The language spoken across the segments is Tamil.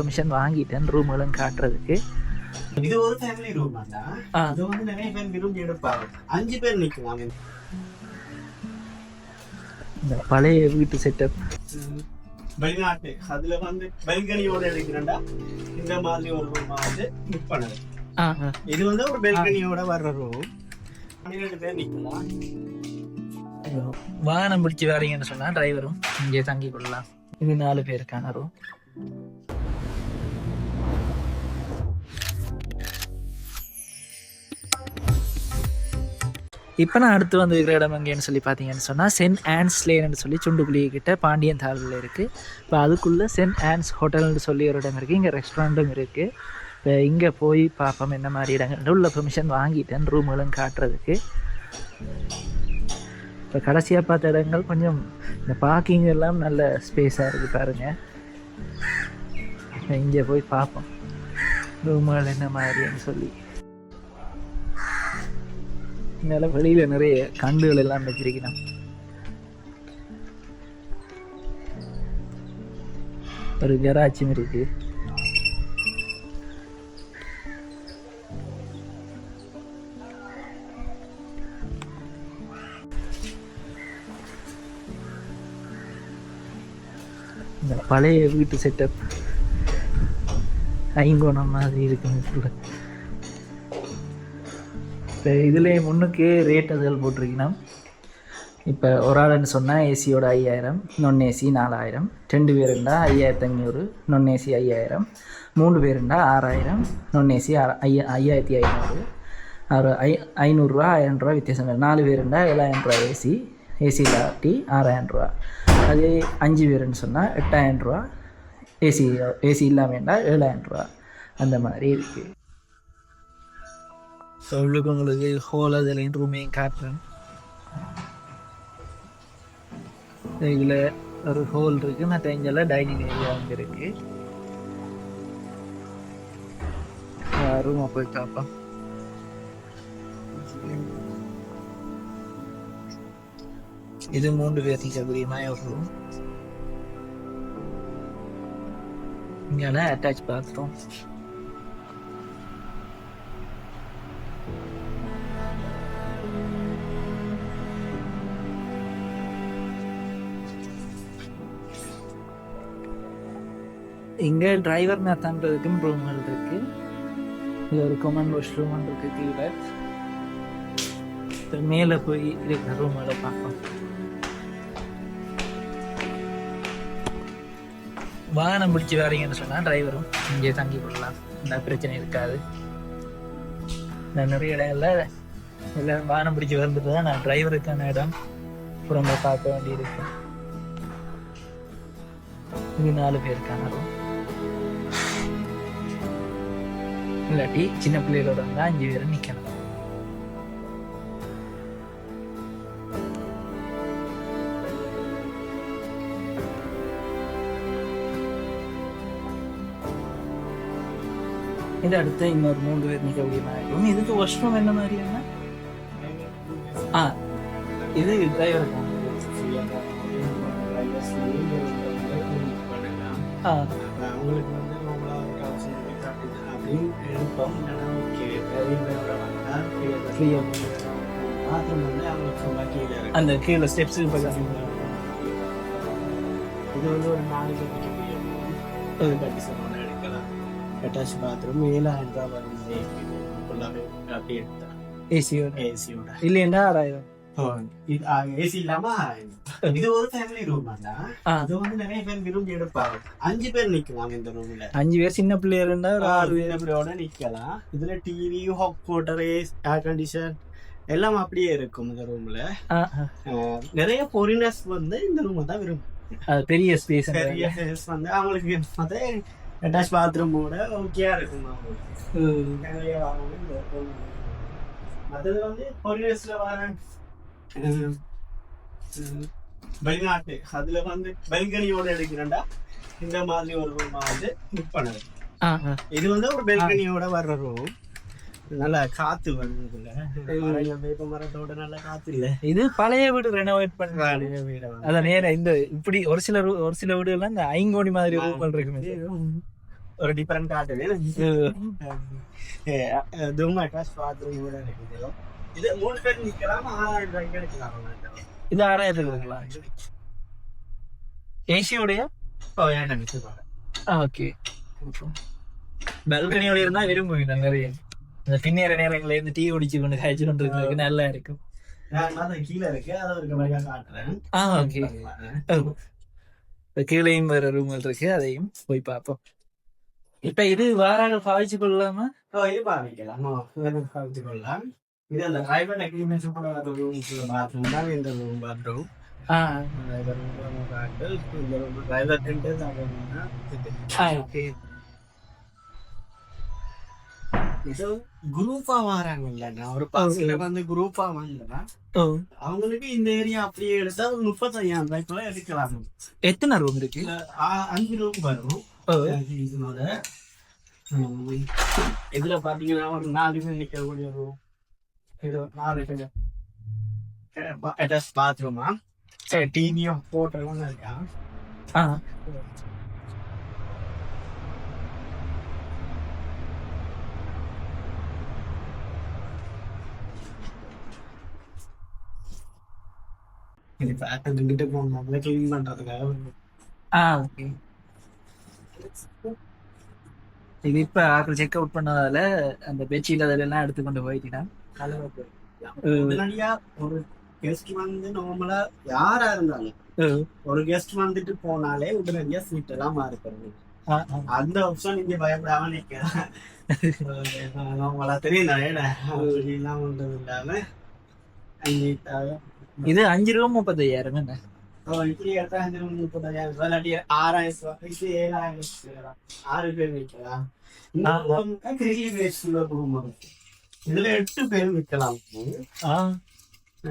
பெர்மிஷன் வாங்கிட்டேன் ரூம்களும் காட்டுறதுக்கு. இது ஒரு ஃபேமிலி ரூம் தான். இது வந்து நிறைய பேர் விரும்பி எடுப்பாங்க. 5 பேர் நிக்கலாம். இந்த பழைய வீட்டு செட்டப் வெளிநாட்டு அதுல வந்து பெல்கனியோட எடுக்கிறேன்டா இந்த மாதிரி ஒரு ரூம் வந்து புக் பண்ணது. இது வந்து ஒரு பெல்கனியோட வர்ற ரூம். 12 பேர் நிக்கலாம். வாகனம் பிடிச்சி வரீங்கன்னு சொன்னா டிரைவரும் இங்கே தங்கி கொள்ளலாம். இது 4 பேருக்கான ரூம். இப்போ நான் அடுத்து வந்து இருக்கிற இடம் எங்கேன்னு சொல்லி பார்த்தீங்கன்னு சொன்னால் சென்ட் ஆன்ஸ் லேன்னு சொல்லி சுண்டுக்குழி கிட்ட பாண்டியன் தாளில் இருக்குது. இப்போ அதுக்குள்ளே சென்ட் ஆன்ஸ் ஹோட்டல்னு சொல்லி ஒரு இடம் இருக்குது. இங்கே ரெஸ்டாரண்ட்டும் இருக்குது. இப்போ இங்கே போய் பார்ப்போம் என்ன மாதிரி இடங்கள். உள்ள பெர்மிஷன் வாங்கிட்டேன் ரூம்களும் காட்டுறதுக்கு. இப்போ கடைசியாக பார்த்த இடங்கள் கொஞ்சம் இந்த பார்க்கிங் எல்லாம் நல்ல ஸ்பேஸாக இருக்குது பாருங்கள். இங்கே போய் பார்ப்போம் ரூம்கள் என்ன மாதிரின்னு சொல்லி. மேலே வெளியில் நிறைய கண்டுகள் எல்லாம் வச்சிருக்கணும். ஒரு கராச்சும் இருக்கு. இந்த பழைய வீட்டு செட்டப் ஐங்கோணம் மாதிரி இருக்குங்க. இப்போ இதுலேயே முன்னுக்கே ரேட் அதில் போட்டிருக்கணும். இப்போ ஒரு ஆளுன்னு சொன்னால் ஏசியோட 5000, நான் ஏசி 4000, 2 பேருண்டா 5500, நான் ஏசி 5000, 3 பேருண்டா 6000, நான் ஏசி 5500, 500 ரூபா 1000 ரூபா வித்தியாசம். 4 பேருண்டா 7000 ரூபா ஏசி, ஏசி இல்லாட்டி 6000 ரூபா. அதே 5 பேருன்னு சொன்னால் 8000 ரூபா, ஏசி இல்லாமல் வேண்டாம் 7000 ரூபா. அந்த மாதிரி இருக்குது. ஸோ உள்ளுக்கு உங்களுக்கு ஹோல் அதுலேயும் ரூமையும் காட்டுறேன். இதில் ஒரு ஹோல் இருக்குது. மற்ற இங்கெல்லாம் டைனிங் ஏரியா வந்து இருக்குது. ரூமை போய் பார்ப்போம். இது 3 பேர் நிற்கக்கூடியமாக ஒரு ரூம். இங்கெல்லாம் அட்டாச் பாத்ரூம். இங்கே டிரைவர் மேத்தான்றதுக்கும் ரூம்கள் இருக்குது. இது ஒரு காமன் வாஷ் ரூம் இருக்குது. கீழே மேலே போய் இருக்கிற ரூம்களை பார்ப்போம். வாகனம் பிடிச்சி வரீங்கன்னு சொன்னால் டிரைவரும் இங்கே தங்கி கொள்ளலாம். இந்த பிரச்சனை இருக்காது. நான் நிறைய இடங்கள்ல எல்லாம் வாகனம் பிடிச்சி வந்துட்டு தான் நான் டிரைவருக்கான இடம் புறம்ப பார்க்க வேண்டியிருக்கு. இது 4 பேருக்கான ரூம். இல்லாட்டி சின்ன பிள்ளைகளோட இருந்தால் 5 பேரும் நிற்கணும். இது அடுத்து இன்னொரு 3 பேர் நிற்கக்கூடிய மாதிரி இருக்கும். இதுக்கு வாஷ்ரூம் என்ன மாதிரியான இது டிரைவருக்கான உங்களுக்கு வந்து எடுப்போம். அந்த கீழே ஸ்டெப்ஸ். இது வந்து ஒரு 4 பேர் எடுக்கலாம். அட்டாச் பாத்ரூம் 7000 ரூபா வருது. அப்படி எடுத்தா ஏசியோட இல்லையா 6000. ஏசி இல்லாம இது ஒரு ஃபேமிலி ரூம் தான். அது வந்து நிறைய பேர் விரும்பி எடுப்பாங்க. 5 பேர் நிக்கலாம் இந்த ரூம்ல. 5 பேர் சின்ன பிள்ளையா இருந்தா 6 பேரோட நிக்கலாம். இதுல TV, hot water, air condition எல்லாம் அப்படியே இருக்கும் இந்த ரூம்ல. நிறைய ஃபாரினர்ஸ் வந்து இந்த ரூம் தான் விரும்பும். பெரிய ஸ்பேஸ் வந்து அவங்களுக்கு அட்டாச் பாத்ரூமோட ஓகேயா இருக்கும். நிறைய மற்றது வந்து ஃபாரினர்ஸ்ல வர வெளிநாட்டு அதுல வந்து பெல்கனியோட எடுக்கிறேன்டா இந்த மாதிரி ஒரு ரூம் வந்து புக் பண்ணது. இது வந்து ஒரு பெல்கனியோட வர்ற ரூம். நல்லா காத்து வருதுல, வேப்ப மரத்தோட நல்ல காத்து இல்ல. இது பழைய வீடு ரெனோவேட் பண்றாங்க வீடு. அதான் நேரம் இந்த இப்படி ஒரு சில வீடுகள்லாம் இந்த ஐங்கோணி மாதிரி ரூம் இருக்குமே. ஒரு டிஃபரெண்ட் காட்டுது தூம் அட்டாச் பாத்ரூம் கூட இருக்குது. இது 3 பேர் நிக்கலாம், 6000 ரூபாய்க்கு எடுக்கலாம். இது 6000 இருக்குங்களா? ஏசியோடைய ஓகே. பால்கனியோட இருந்தா விரும்புவீங்க நிறைய. இந்த பின்னேற நேரங்கள்ல இருந்து டீ குடிச்சு கொண்டு காய்ச்சி கொண்டு இருக்கிறதுக்கு நல்லா இருக்கும். கீழே இருக்கு, அதை ஒரு கம்மியாக காட்டுறேன். ஓகே. கீழேயும் வேற ரூம்கள் இருக்கு, அதையும் போய் பார்ப்போம். இப்ப இது வாராக பாவிச்சு கொள்ளலாமா? இது பாவிக்கலாம், பாவிச்சு கொள்ளலாம். இது அந்த பிரைவேட் அக்ரிமெண்ட் பாத்ரூம் தான் இந்த ரூம் பாத்ரூம். குரூப்பா வராங்கல்ல, ஒரு பஸ்ல வந்து குரூப்பா வந்தா அவங்களுக்கு இந்த ஏரியா அப்படியே எடுத்தா 35,000 ரூபாய்க்குள்ள எடுக்கலாம். எத்தனை ரூம் இருக்கு? 5 ரூம் வரும். இதுல பாத்தீங்கன்னா ஒரு 4 பேர் நிக்கக்கூடிய ரூம். இது 4 பேர் அட்டாச் பாத்ரூமா, டிவியும் போட்டோம் இருக்கா. இது கிட்ட போகணும் கிளீன் பண்றதுக்காக. ஓகே. இது இப்ப ஆக்கள் செக் அவுட் பண்ணதால அந்த பெட்ஷீட் அதெல்லாம் எடுத்து கொண்டு போயிட்டீங்கன்னா ஒரு கெஸ்ட் வந்து நார்மலா யாரா இருந்தாலும் ஒரு கெஸ்ட் வந்துட்டு போனாலே உடனடியா சீட் எல்லாம் மாறிக்கிறது. அந்த ஆப்ஷன் இங்க பயப்படாம நிக்கலாம். நார்மலா தெரியும் எல்லாம் ஒன்றும் இல்லாம இது 5 ரூம் 35,000 என்ன? இப்படி எடுத்தா 5 ரூம் 35,000 ரூபாய், இல்லாட்டி 6,000 ரூபாய், 7,000 6 பேர் வைக்கலாம். இதுல 8 பேர் வைக்கலாம்.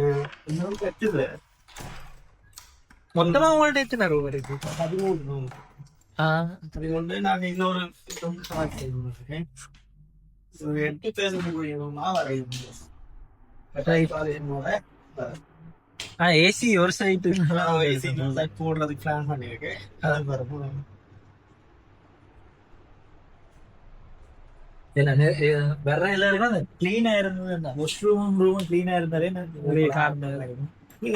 8 பேர் மொத்தமா உங்கள்ட்ட எத்தனை ரூம் இருக்கு? 13 ரூம். 13 நாங்க இன்னொரு 8 பேர் ரூமா வரையும். ஏசி ஒரு சைட்டு போடுறதுக்கு பிளான் பண்ணிருக்கு. வர்ற எல்லாருக்கும் கிளீனா இருந்தது, வாஷ்ரூம் ரூம் கிளீனா இருந்தாலே நிறைய காரணம்.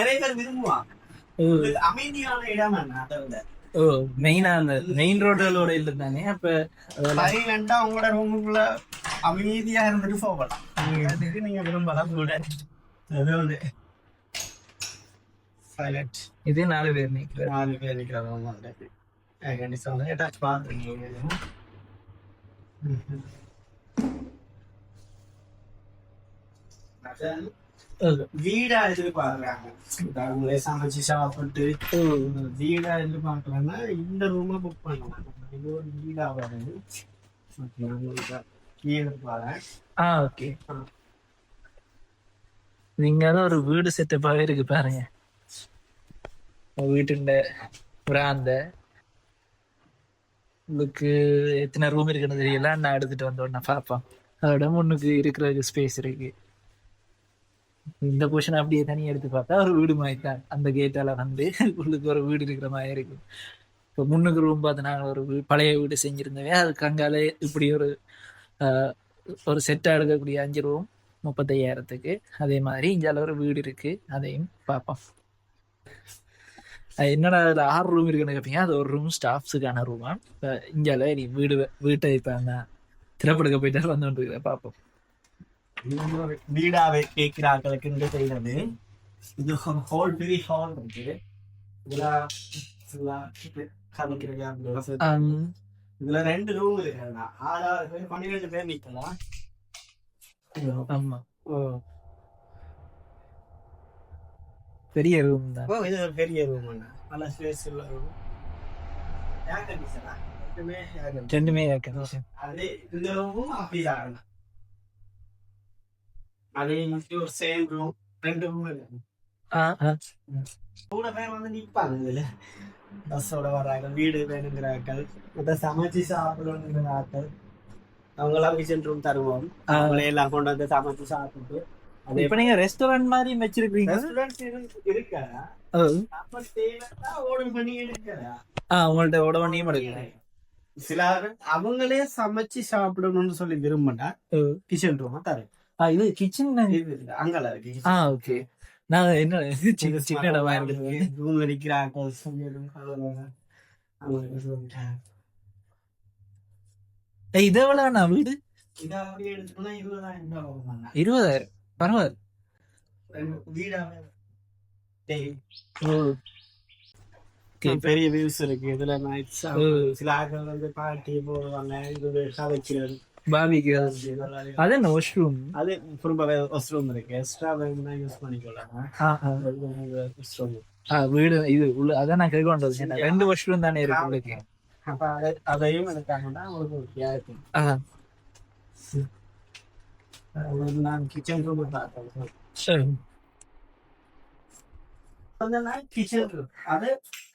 நிறைய பேர் விரும்புவான் அமைதியான இடம். அதை விட மெயினா அந்த மெயின் ரோடோட இல்லை தானே. அப்ப சைலண்டா உங்களோட ரூமுக்குள்ள அமைதியா இருந்துட்டு போகலாம். நீங்க விரும்பலாம் கூட. இது 4 பேர் நிற்கிற 4 பேர் நிற்கிறவங்க வீடா எதிர்பார்க்கறாங்க. அவங்களே சமைச்சு சாப்பிட்டு வீடா எதிர்பார்க்கறாங்கன்னா இந்த ரூமை புக் பண்ணலாம். இது ஒரு வீடா வருது. ஓகே. நீங்க ஒரு வீடு செட்டப்பாவே இருக்கு பாருங்க. வீட்டுண்ட பிராந்த உங்களுக்கு எத்தனை ரூம் இருக்குன்னு தெரியல. நான் எடுத்துட்டு வந்தோன்னா பார்ப்போம். அதோட முன்னுக்கு இருக்கிற ஸ்பேஸ் இருக்கு. இந்த போர்ஷன் அப்படியே தனியாக எடுத்து பார்த்தா ஒரு வீடு மாதிரி தான். அந்த கேட்டால வந்து உள்ளுக்கு ஒரு வீடு இருக்கிற மாதிரி இருக்கு. இப்போ முன்னுக்கு ரூம் பார்த்து நாங்கள் ஒரு பழைய வீடு செஞ்சிருந்தவே அதுக்கு அங்காலே இப்படி ஒரு செட்டாக எடுக்கக்கூடிய 5 ரூம் 35,000க்கு. அதே மாதிரி இங்கால ஒரு வீடு இருக்கு, அதையும் பார்ப்போம். என்னடா அதில் 6 ரூம் இருக்குன்னு கேட்பீங்க. அது ஒரு ரூம் ஸ்டாஃப்ஸுக்கான ரூமா. இப்போ இங்கால வீட்டை இப்போ நான் திறப்படுக்க போயிட்டு வந்து கொண்டிருக்கிறேன். பார்ப்போம். வீடாவே கேட்கிறார்களுக்கு செய்யறது. இது ஹால், பெரிய ஹால் இருக்கு. இதுல 2 ரூம் இருக்கு. 6 பேர் 12 பேர் நிக்கலாம். ஆமா, பெரிய ரூம் தான். இது ஒரு பெரிய ரூம், நல்ல ஸ்பேஸ் உள்ள ரூம். ரெண்டுமே அதே இந்த ரூமும் அப்படிதான். அதே ஒரு சேம் ரூம், 2 ரூம் இருக்கு. கூட பேர் வந்து நிற்பாங்க. இதுல பஸ்ஸோட வர்றாங்க, வீடு வேணுங்கிறார்கள், மற்ற சமைச்சு சாப்பிடணுங்கிறார்கள். அவங்களாம் கிச்சன் ரூம் தருவோம். அவங்களே எல்லாம் கொண்டு வந்து சமைச்சு சாப்பிட்டு. இப்ப நீங்க ரெஸ்டாரண்ட் மாதிரி வச்சிருக்கீங்க? இருக்கா? ஆர்டர் பண்ணி எடுக்கிறா? உங்கள்ட்ட ஆர்டர் பண்ணியும் எடுக்கிறேன். சில அவங்களே சமைச்சு சாப்பிடணும்னு சொல்லி விரும்பினா கிச்சன் ரூம் தரேன். இது கிச்சன் இது அங்கல இருக்கு. ஓகே. நான் என்ன சின்ன இடமா இருக்கு. ரூம்ல நிக்கிறாங்க. இது எவ்வளவு வீடு? இதை அப்படியே எடுத்துக்கணும் 20,000 20,000 பரவாயில்ல. வீடாவே பெரிய வியூஸ் இருக்கு. இதுல நைட்ஸ் சில ஆட்கள் வந்து பார்ட்டி போடுவாங்க. இது சமைக்கிறது பாபிக்கு அது என்ன வாஷ்ரூம்? அது ரொம்ப வாஷ்ரூம் இருக்கு. எக்ஸ்ட்ரா வேணும்னா யூஸ் பண்ணிக்கொள்ளாங்க. வீடு இது உள்ள அதான் நான் கேட்க வந்தது. 2 வாஷ்ரூம் தானே இருக்கு உங்களுக்கு. அப்ப அதையும் எடுத்தாங்கன்னா உங்களுக்கு இருக்கும். நான் கிச்சன் ரூம் பார்த்தேன். அது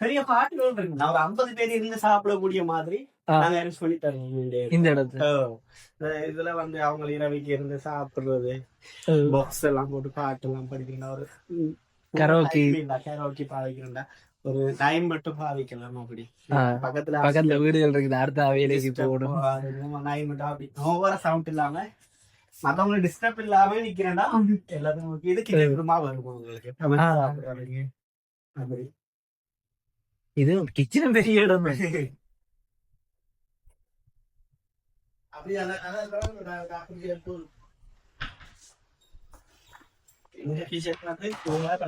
பெரிய பாட்டு இருக்கு. நான் ஒரு 50 பேர் இருந்து சாப்பிடக்கூடிய மாதிரி நாங்க அரேஞ்ச் பண்ணி தருவோம் இந்த இடத்துல. இதுல வந்து அவங்க இரவைக்கு இருந்து சாப்பிடுறது, பாக்ஸ் எல்லாம் போட்டு பாட்டு எல்லாம் படிக்கிறா, ஒரு கரோக்கி பாவிக்கிறா, ஒரு டைம் மட்டும் பாவிக்கலாம். அப்படி பக்கத்துல வீடுகள் இருக்குது. அடுத்த வேலைக்கு போகணும். டைம் மட்டும் அப்படி ஓவரா சவுண்ட் இல்லாம மத்தவங்களை டிஸ்டர்ப் இல்லாம நிக்கிறேன்டா. எல்லாரும் இது கிச்சன் வரும் உங்களுக்கு. அப்படி இது கிச்சன் பெரிய இடம்.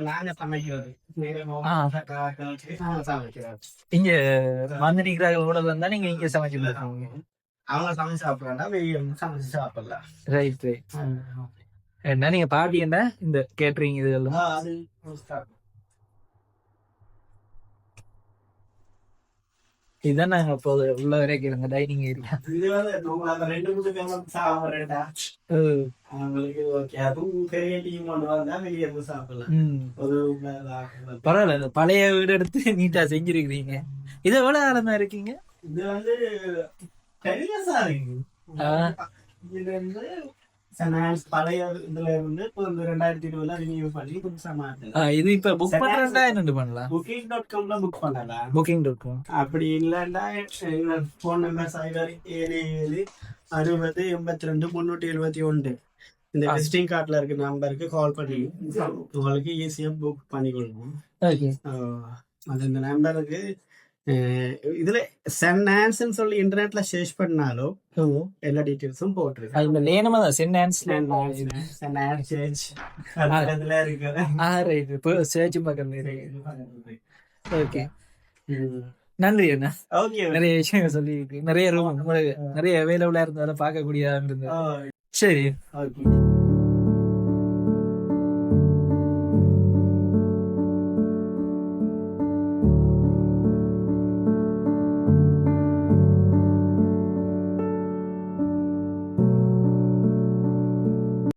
நாங்க சமைக்கிறது இங்க மந்திரிக்கிறார்கள் கூட வந்தா நீங்க இங்க சமைச்சு கொடுங்க. அவங்க சமைச்சு சாப்பிடறாண்டா, வெளியே சமைச்சு சாப்பிடலாம். Right right. என்ன நீங்க பார்ட்டி என்ன இந்த கேட்டரிங் இதெல்லாம் அது இதுதான் நாங்க அப்போது உள்ள வரைக்கும் இருந்த டைனிங் ஏரியா. இது வந்து 2-3 பேர் சாப்பிடுறேன்டா அவங்களுக்கு ஓகே. அதுவும் பெரிய டீம் கொண்டு வந்தா வெளியே இருந்து சாப்பிடலாம். ஒரு பரவாயில்ல. இந்த பழைய வீடு எடுத்து நீட்டா செஞ்சிருக்கிறீங்க. இது எவ்வளவு காலமா இருக்கீங்க? இது வந்து பெரியசா இருக்கு. இது வந்து பழைய இதுல இருந்து இப்போ 2020 ரினியூ பண்ணி புதுசா மாத்தலாம். இது இப்ப புக் பண்றதா என்ன பண்ணலாம்? booking.comல புக் பண்ணலாம். booking.com அப்படி இல்லன்னா போன் நம்பர் 7760828371 இந்த விசிட்டிங் கார்டுல இருக்க நம்பருக்கு கால் பண்ணி உங்களுக்கு ஈஸியா புக் பண்ணி கொடுக்கும். அது இந்த நம்பருக்கு இதுல சென் ஆன்ஸ்னு சொல்லி இன்டர்நெட்ல சர்ச் பண்ணாலும் எல்லா டீடைல்ஸும் போட்டுருக்கு. அதுல லேனமா தான் சென் ஆன்ஸ் சென் ஆன்ஸ் சர்ச் அதுல இருக்கு. ரைட். இப்போ சர்ச் பக்கத்துல ஓகே. நன்றி அண்ணா. ஓகே. நிறைய விஷயங்கள் சொல்லி நிறைய ரூம் நிறைய அவைலபிளா இருந்தாலும் பார்க்கக்கூடியதா இருந்தது. சரி. ஓகே.